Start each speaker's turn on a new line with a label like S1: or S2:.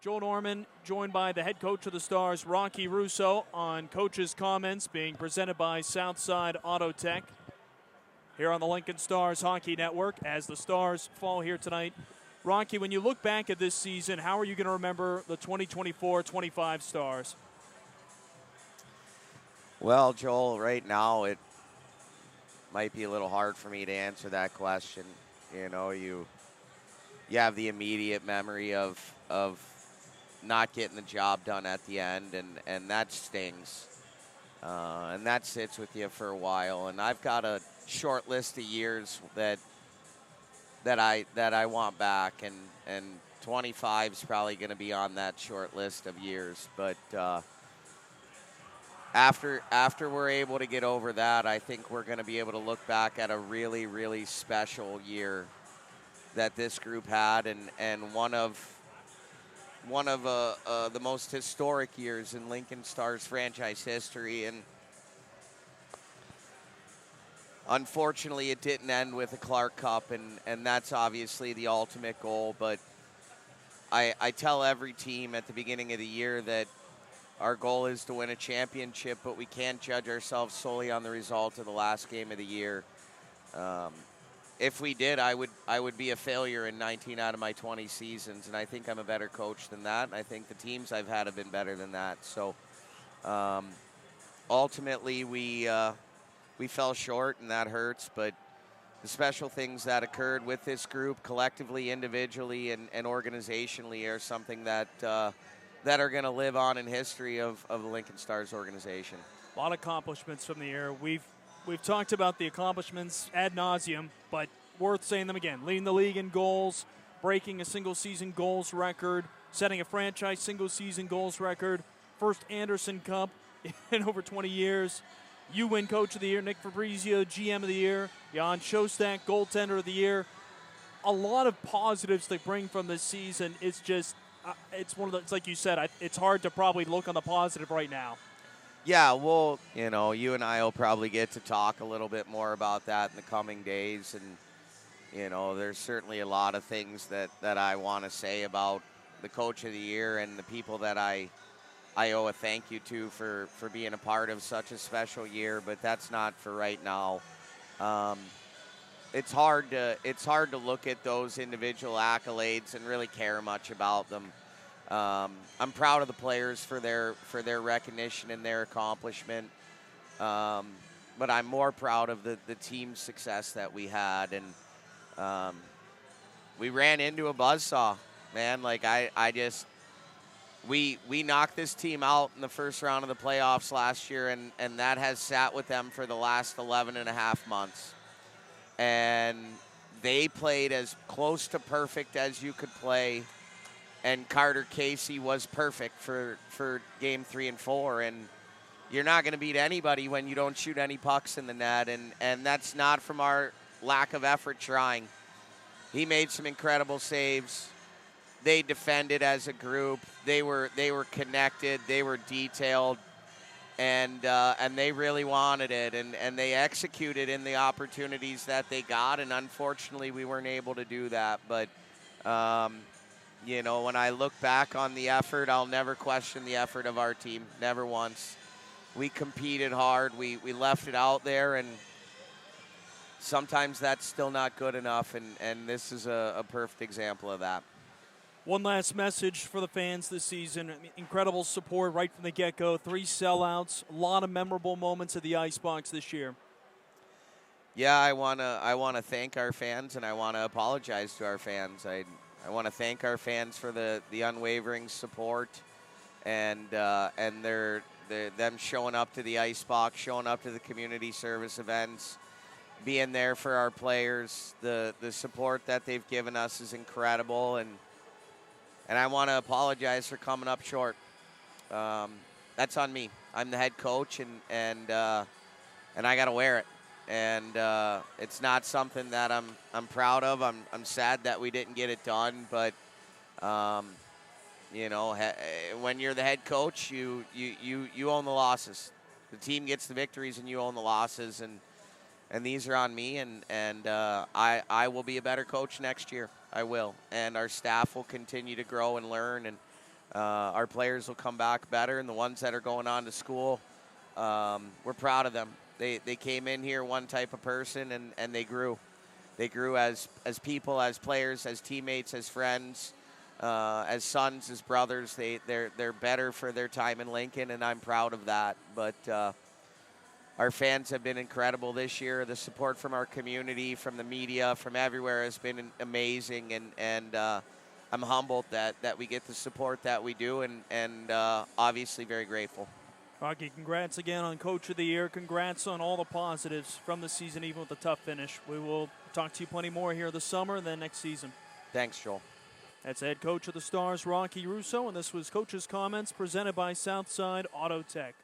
S1: Joel Norman, joined by the head coach of the Stars, Rocky Russo, on Coach's Comments, being presented by Southside Auto Tech here on the Lincoln Stars Hockey Network as the Stars fall here tonight. Rocky, when you look back at this season, how are you going to remember the 2024-25 Stars?
S2: Well, Joel, right now it might be a little hard for me to answer that question. You know, you have the immediate memory of not getting the job done at the end, and that stings. And that sits with you for a while. And I've got a short list of years that I want back, and 25 is probably going to be on that short list of years. But after we're able to get over that, I think we're going to be able to look back at a really, really special year that this group had, and one of the most historic years in Lincoln Stars franchise history. And unfortunately, it didn't end with a Clark Cup, and that's obviously the ultimate goal. But I tell every team at the beginning of the year that our goal is to win a championship, but we can't judge ourselves solely on the result of the last game of the year. If we did, I would be a failure in 19 out of my 20 seasons, and I think I'm a better coach than that, and I think the teams I've had have been better than that. So ultimately, we fell short, and that hurts, but the special things that occurred with this group, collectively, individually, and organizationally, are something that are going to live on in history of the Lincoln Stars organization.
S1: A lot of accomplishments from the year. We've talked about the accomplishments ad nauseum, but worth saying them again. Leading the league in goals, breaking a single-season goals record, setting a franchise single-season goals record, first Anderson Cup in over 20 years. You win Coach of the Year, Nick Fabrizio, GM of the Year, Jan Shostak, Goaltender of the Year. A lot of positives to bring from this season. It's just, it's one of the, it's like you said, it's hard to probably look on the positive right now.
S2: Yeah, well, you and I will probably get to talk a little bit more about that in the coming days. And, there's certainly a lot of things that I want to say about the Coach of the Year and the people that I owe a thank you to for being a part of such a special year, but that's not for right now. It's hard to look at those individual accolades and really care much about them. I'm proud of the players for their recognition and their accomplishment, but I'm more proud of the team's success that we had. And we ran into a buzzsaw, man. Like we knocked this team out in the first round of the playoffs last year, and that has sat with them for the last 11 and a half months. And they played as close to perfect as you could play. And Carter Casey was perfect for game 3 and 4. And you're not going to beat anybody when you don't shoot any pucks in the net. And that's not from our lack of effort trying. He made some incredible saves. They defended as a group. They were connected. They were detailed. And they really wanted it. And they executed in the opportunities that they got. And unfortunately, we weren't able to do that. But when I look back on the effort, I'll never question the effort of our team, never once. We competed hard. We left it out there, and sometimes that's still not good enough, and this is a perfect example of that.
S1: One last message for the fans this season. Incredible support right from the get-go. 3 sellouts, a lot of memorable moments at the Icebox this year.
S2: Yeah, I wanna thank our fans, and I want to apologize to our fans. I want to thank our fans for the unwavering support and them showing up to the Icebox, showing up to the community service events, being there for our players. The support that they've given us is incredible, and I want to apologize for coming up short. That's on me. I'm the head coach, and I got to wear it. And it's not something that I'm proud of. I'm sad that we didn't get it done, but when you're the head coach, you own the losses. The team gets the victories, and you own the losses, and these are on me. And I will be a better coach next year. I will, and our staff will continue to grow and learn, and Our players will come back better, and the ones that are going on to school, we're proud of them. They came in here one type of person, and they grew. They grew as people, as players, as teammates, as friends, as sons, as brothers. They're better for their time in Lincoln, and I'm proud of that. But our fans have been incredible this year. The support from our community, from the media, from everywhere has been amazing, and I'm humbled that we get the support that we do, and obviously very grateful.
S1: Rocky, congrats again on Coach of the Year. Congrats on all the positives from the season, even with the tough finish. We will talk to you plenty more here this summer and then next season.
S2: Thanks, Joel.
S1: That's head coach of the Stars, Rocky Russo, and this was Coach's Comments presented by Southside Auto Tech.